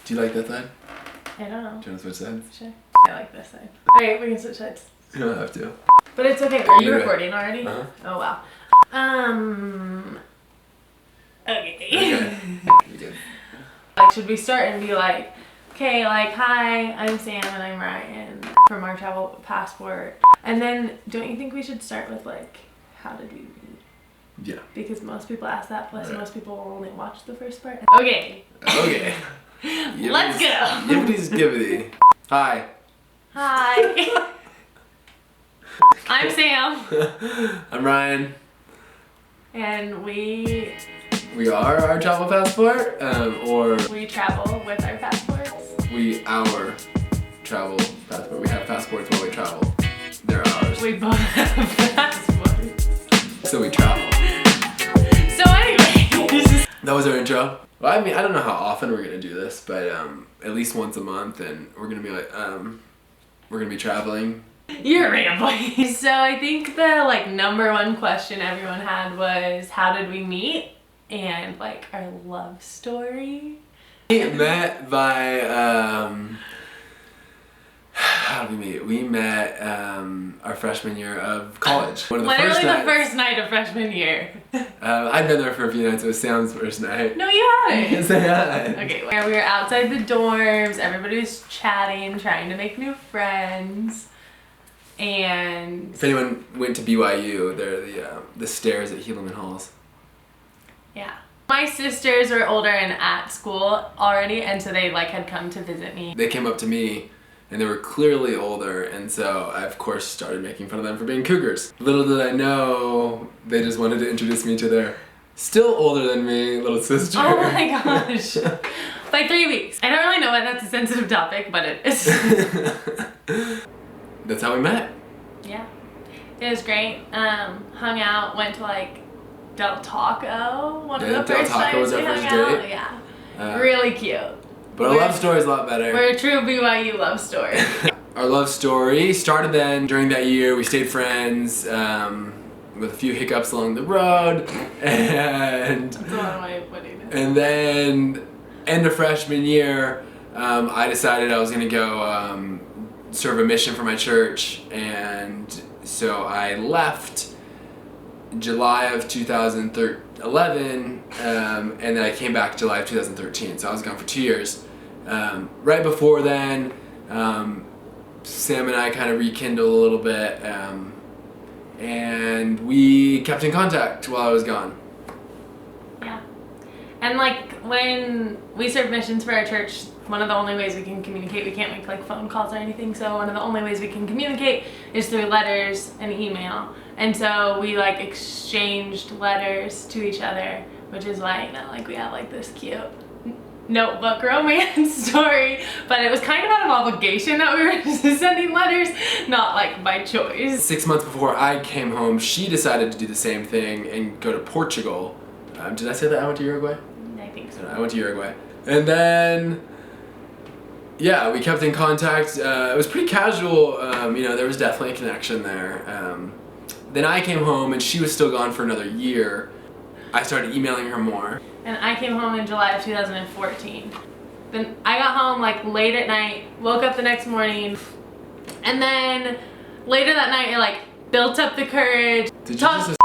Do you like that side? I don't know. Do you want to switch sides? Sure. I like this side. Okay, we can switch sides. You don't have to. But it's okay. Are you recording already? Uh-huh. Oh wow. Okay. You did. Like, should we start and be like, okay, like, hi, I'm Sam and I'm Ryan from our travel passport. And then don't you think we should start with like, how did we meet? Yeah. Because most people ask that, plus Right. most people will only watch the first part. Okay. Okay. Let's go. Yibbity skibbity. Hi. Hi. I'm Sam. I'm Ryan. And we are our travel passport, or travel with our passports. our travel passport. We have passports while we travel. They're ours. We both have passports. So we travel. So anyway, That was our intro. Well, I mean, I don't know how often we're gonna do this, but at least once a month, and we're gonna be like, we're gonna be traveling. you're rambling. So I think the like number one question everyone had was, how did we meet? And like our love story. We met by, how did we meet? We met our freshman year of college. One of the Literally first the first night of freshman year. I'd been there for a few nights. It was Sam's first night. No, you haven't. Yes, I had. Okay, where we were outside the dorms, everybody was chatting, trying to make new friends. And If anyone went to BYU, they're the stairs at Helaman Halls. yeah. My sisters were older and at school already, and so they like had come to visit me. They came up to me, and they were clearly older, and so I of course started making fun of them for being cougars. Little did I know, they just wanted to introduce me to their still older than me little sister. Oh my gosh. By 3 weeks. I don't really know why that's a sensitive topic, but it is. That's how we met. Yeah. It was great. Hung out, went to like Del Taco. One of the Del first Taco was times our we first hung out. date. Yeah. Really cute. But our love story is a lot better. We're a true BYU love story. Our love story started then. During that year, we stayed friends with a few hiccups along the road, and That's one way of putting it. and then end of freshman year, I decided I was gonna go serve a mission for my church, and so I left July of 2011, and then I came back July of 2013. So I was gone for 2 years. Right before then, Sam and I kind of rekindled a little bit, and we kept in contact while I was gone. Yeah. And like when we serve missions for our church, one of the only ways we can communicate, we can't make like phone calls or anything, so one of the only ways we can communicate is through letters and email. And so we like exchanged letters to each other, which is why now like we have like this cute notebook romance story, but it was kind of out of obligation that we were sending letters, not like by choice. 6 months before I came home, she decided to do the same thing and go to Portugal. Did I say that I went to Uruguay? I think so. I went to Uruguay. And then, yeah, we kept in contact. It was pretty casual. There was definitely a connection there. Then I came home and she was still gone for another year. I started emailing her more. And I came home in July of 2014. Then I got home like late at night, woke up the next morning, and then later that night I like built up the courage. Did you just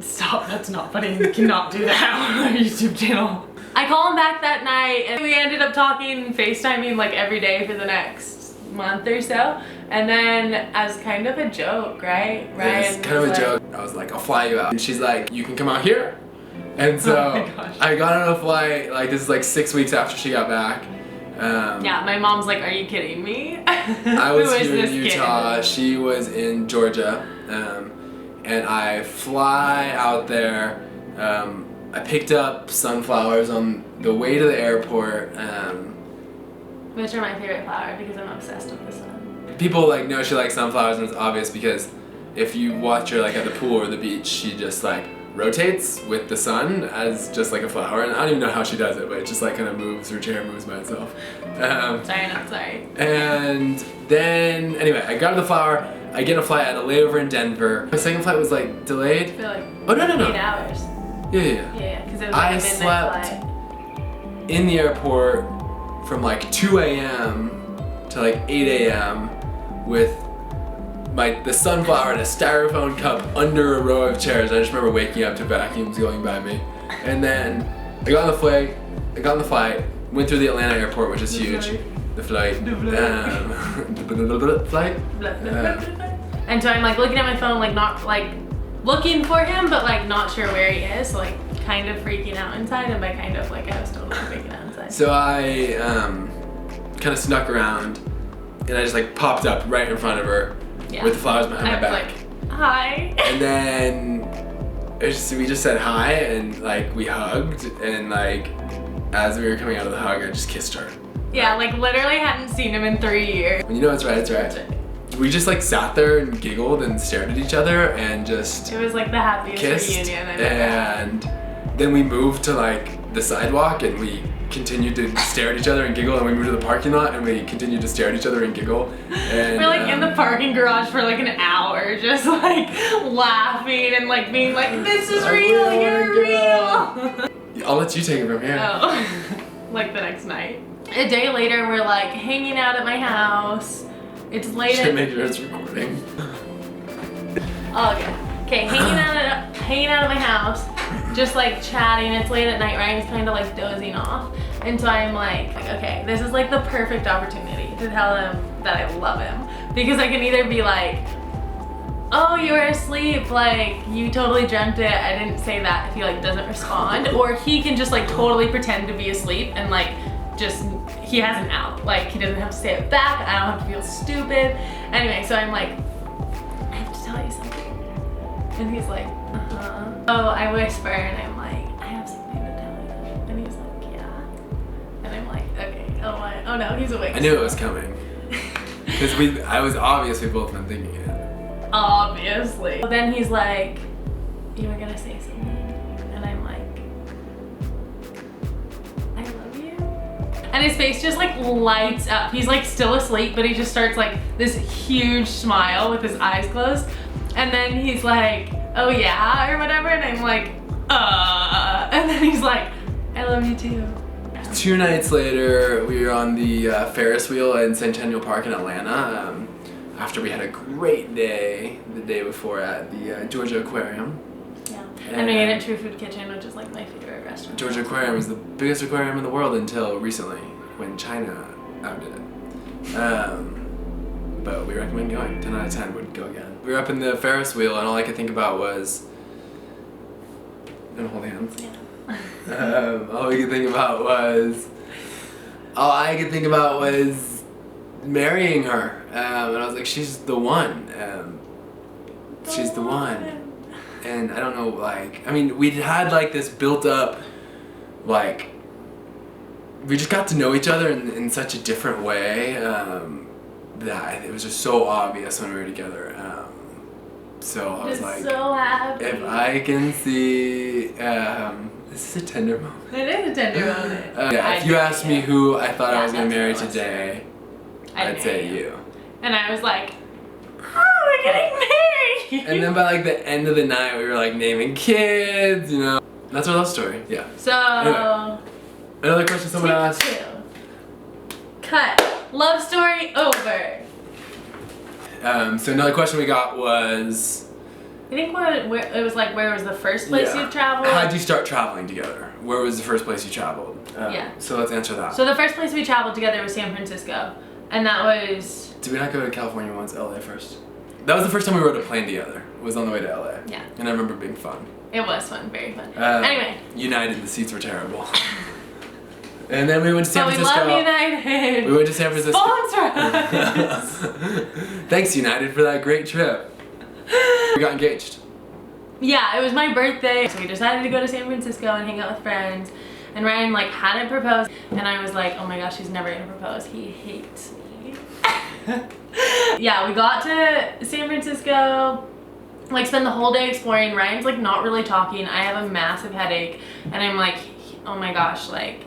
Stop, that's not funny. You cannot do that on our YouTube channel. I call him back that night and we ended up talking, FaceTiming like every day for the next month or so. And then as kind of a joke, right? It's kind of a joke. I was like, I'll fly you out. And she's like, you can come out here. And so Oh my gosh. I got on a flight, like this is like 6 weeks after she got back. Yeah, my mom's like, are you kidding me? I was Who is here in this Utah. kid? She was in Georgia. And I fly out there. I picked up sunflowers on the way to the airport. Which are my favorite flower because I'm obsessed with the sun. People like know she likes sunflowers, and it's obvious because if you watch her like at the pool or the beach, she just like rotates with the sun as just like a flower. And I don't even know how she does it, but it just like kind of moves. Her chair moves by itself. Sorry, not sorry. And then anyway, I got to the flower. I get a flight. I had a layover in Denver. My second flight was like delayed. I feel like Oh no. 8 hours. Yeah. Yeah, because it was like I a midnight slept flight. in the airport from like 2 a.m. to like 8 a.m. with the sunflower in a styrofoam cup under a row of chairs. I just remember waking up to vacuums going by me. And then I got on the flight, went through the Atlanta airport, which is huge. The flight. Flight? And so I'm like looking at my phone, like not like looking for him, but like not sure where he is, like kind of freaking out inside. And by kind of, like I was totally freaking out inside. So I kind of snuck around and I just like popped up right in front of her with the flowers behind my back. Like, hi. And then we just said hi and like we hugged, and like as we were coming out of the hug, I just kissed her. Yeah, like literally hadn't seen him in 3 years. When you know it's right, it's right. We just like sat there and giggled and stared at each other and just It was like the happiest kissed, reunion I've ever had. and then we moved to like the sidewalk and we continued to stare at each other and giggle, and we moved to the parking lot and we continued to stare at each other and giggle. And we're like in the parking garage for like an hour, just like laughing and like being like, this is real, you're real. I'll let you take it from here. Oh, like the next night. A day later, we're like hanging out at my house. It's late Should make sure it's recording. Oh, okay. Okay, hanging out at my house, just like chatting. It's late at night, Ryan's kind of like dozing off. And so I'm like, okay, this is like the perfect opportunity to tell him that I love him. Because I can either be like, oh, you were asleep, like you totally dreamt it. I didn't say that if he like doesn't respond. Or he can just like totally pretend to be asleep and like just, he has an out. Like he doesn't have to say it back. I don't have to feel stupid. Anyway, so I'm like, I have to tell you something. And he's like, oh, I whisper and I'm like, I have something to tell you. And he's like, yeah. And I'm like, okay, oh no, he's awake. I knew it was coming. Because I was obviously both been thinking it. Obviously. But then he's like, you were gonna say something. And I'm like, I love you. And his face just like lights up. He's like still asleep, but he just starts like this huge smile with his eyes closed. And then he's like, oh yeah, or whatever. And I'm like, and then he's like, I love you too. 2 nights later, we were on the Ferris wheel in Centennial Park in Atlanta. After we had a great day the day before at the Georgia Aquarium. Yeah. And we ate at True Food Kitchen, which is like my favorite restaurant. Georgia Aquarium is the biggest aquarium in the world until recently, when China outdid it. But we recommend going. 10 out of 10 would go again. We were up in the Ferris wheel and all I could think about was, and hold hands. Yeah. All I could think about was marrying her. And I was like, she's the one. She's the one. And I don't know, like, I mean, we'd had like this built up, like, we just got to know each other in such a different way. That it was just so obvious when we were together. So I was Just like, so happy. if I can see, this is a tender moment. It is a tender moment. Yeah, if you asked me who I thought I was gonna that's marry what it was. today, I'd say you. And I was like, oh, we're getting married. And then by like the end of the night, we were like naming kids, you know. That's our love story. Yeah. So. Anyway, another question someone asked. 2. Cut. Love story over. So another question we got was, I think it was like, where was the first place you've traveled? How'd you start traveling together? Where was the first place you traveled? Yeah. So let's answer that. So the first place we traveled together was San Francisco. And that was... Did we not go to California once? LA first? That was the first time we rode a plane together. It was on the way to LA. Yeah. And I remember it being fun. It was fun, very fun. Anyway. United, the seats were terrible. And then we went to San But Francisco. we love United. We went to San Francisco. Sponsor us. Thanks, United, for that great trip. We got engaged. Yeah, it was my birthday. So we decided to go to San Francisco and hang out with friends. And Ryan like hadn't proposed. And I was like, oh my gosh, he's never gonna propose. He hates me. Yeah, we got to San Francisco. Like spend the whole day exploring. Ryan's like not really talking. I have a massive headache. And I'm like, oh my gosh, like,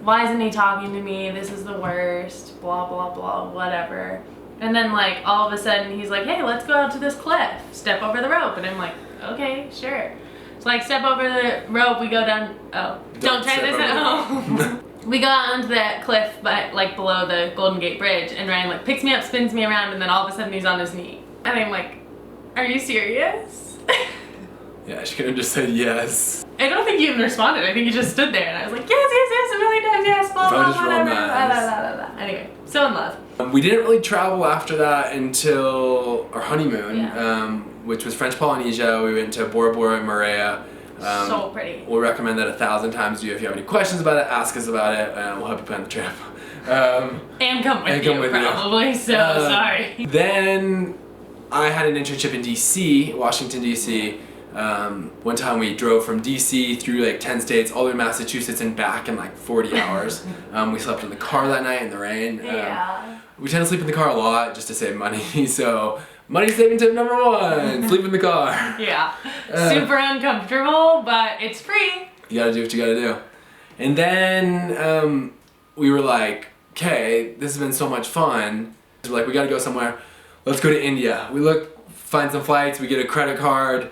why isn't he talking to me? This is the worst, blah, blah, blah, whatever. And then like all of a sudden he's like, hey, let's go out to this cliff, step over the rope. And I'm like, okay, sure. So like step over the rope, we go down, don't try step this over at the home. we got onto that cliff, but like below the Golden Gate Bridge, and Ryan like picks me up, spins me around, and then all of a sudden he's on his knee. And I'm like, are you serious? Yeah, she could have just said yes. I don't think you even responded. I think you just stood there, and I was like, yes, a million times, yes, blah, blah, just whatever, rolled my blah, blah, eyes. blah, blah, blah. Anyway, so in love. We didn't really travel after that until our honeymoon, which was French Polynesia. We went to Bora Bora and Moorea. So pretty. We'll recommend that 1,000 times to you. If you have any questions about it, ask us about it, and we'll help you plan the trip. And come with you, probably, so sorry. Then I had an internship in DC, Washington, DC. One time we drove from DC through like 10 states all the way to Massachusetts and back in like 40 hours. We slept in the car that night in the rain. We tend to sleep in the car a lot just to save money, so money saving tip number 1, sleep in the car. Yeah, super uncomfortable, but it's free. You gotta do what you gotta do. And then we were like, okay, this has been so much fun. We're like, we gotta go somewhere. Let's go to India. We find some flights, we get a credit card,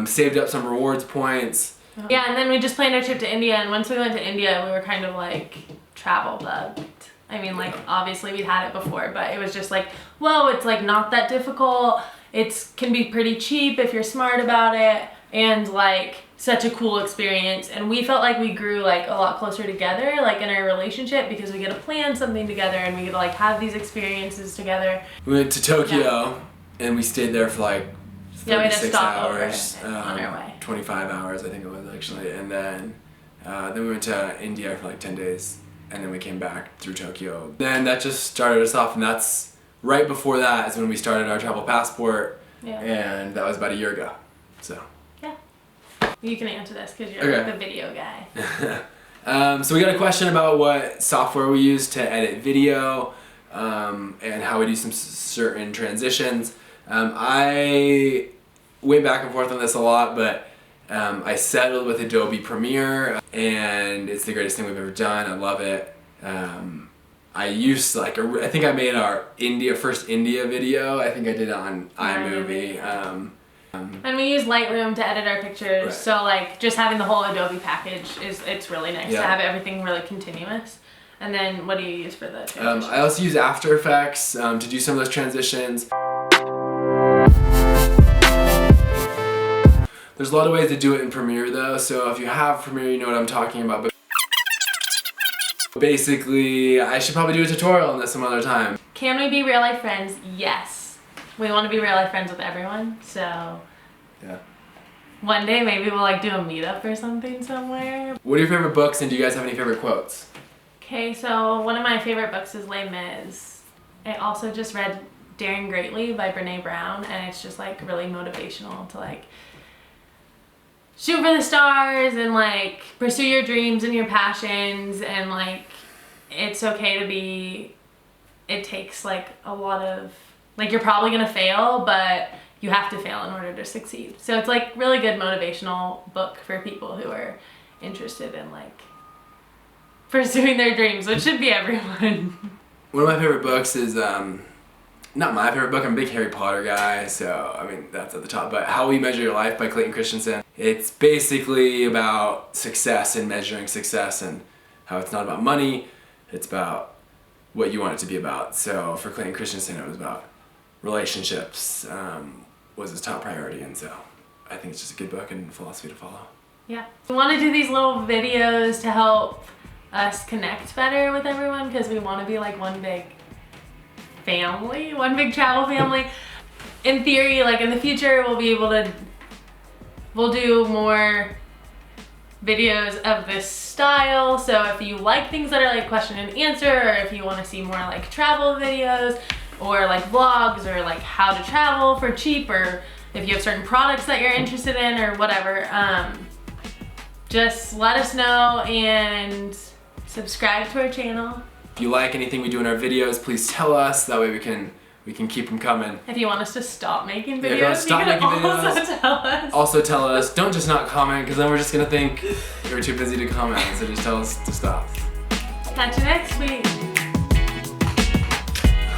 saved up some rewards points. Yeah, and then we just planned our trip to India, and once we went to India, we were kind of like travel bugged. I mean, like, obviously we'd had it before, but it was just like, whoa, it's like not that difficult. It can be pretty cheap if you're smart about it, and like such a cool experience. And we felt like we grew like a lot closer together, like in our relationship, because we get to plan something together and we get to like have these experiences together. We went to Tokyo and we stayed there for like 36 hours, on our way. 25 hours I think it was actually, and then we went to India for like 10 days, and then we came back through Tokyo. Then that just started us off, and that's right before that is when we started our travel passport, and that was about a year ago. So yeah, you can answer this because you're like the video So guy. we got a question about what software we use to edit video, and how we do some certain transitions. I went back and forth on this a lot, but I settled with Adobe Premiere, and it's the greatest thing we've ever done. I love it. I used I think I made our first India video. I think I did it on iMovie. And we use Lightroom to edit our pictures, so like just having the whole Adobe package it's really nice to have everything really continuous. And then what do you use for the transitions? I also use After Effects to do some of those transitions. There's a lot of ways to do it in Premiere though, so if you have Premiere, you know what I'm talking about. But basically, I should probably do a tutorial on this some other time. Can we be real life friends? Yes. We want to be real life friends with everyone, so yeah. One day maybe we'll like do a meetup or something somewhere. What are your favorite books, and do you guys have any favorite quotes? Okay, so one of my favorite books is Les Mis. I also just read Daring Greatly by Brene Brown, and it's just like really motivational to like shoot for the stars and like pursue your dreams and your passions, and like it's okay to be, it takes like a lot of, like you're probably gonna fail, but you have to fail in order to succeed. So it's like really good motivational book for people who are interested in like pursuing their dreams, which should be everyone. One of my favorite books is not my favorite book. I'm a big Harry Potter guy, so I mean that's at the top. But How We Measure Your Life by Clayton Christensen. It's basically about success and measuring success, and how it's not about money, it's about what you want it to be about. So for Clayton Christensen, it was about relationships was his top priority, and so I think it's just a good book and philosophy to follow. Yeah. We want to do these little videos to help us connect better with everyone, because we want to be like one big family, one big travel family. In theory, like in the future, we'll do more videos of this style. So if you like things that are like question and answer, or if you want to see more like travel videos, or like vlogs, or like how to travel for cheap, or if you have certain products that you're interested in or whatever, just let us know and subscribe to our channel. If you like anything we do in our videos, please tell us. That way we can keep them coming. If you want us to stop making videos, you can also tell us. Also tell us, don't just not comment, because then we're just gonna think you're too busy to comment, so just tell us to stop. Catch you next week.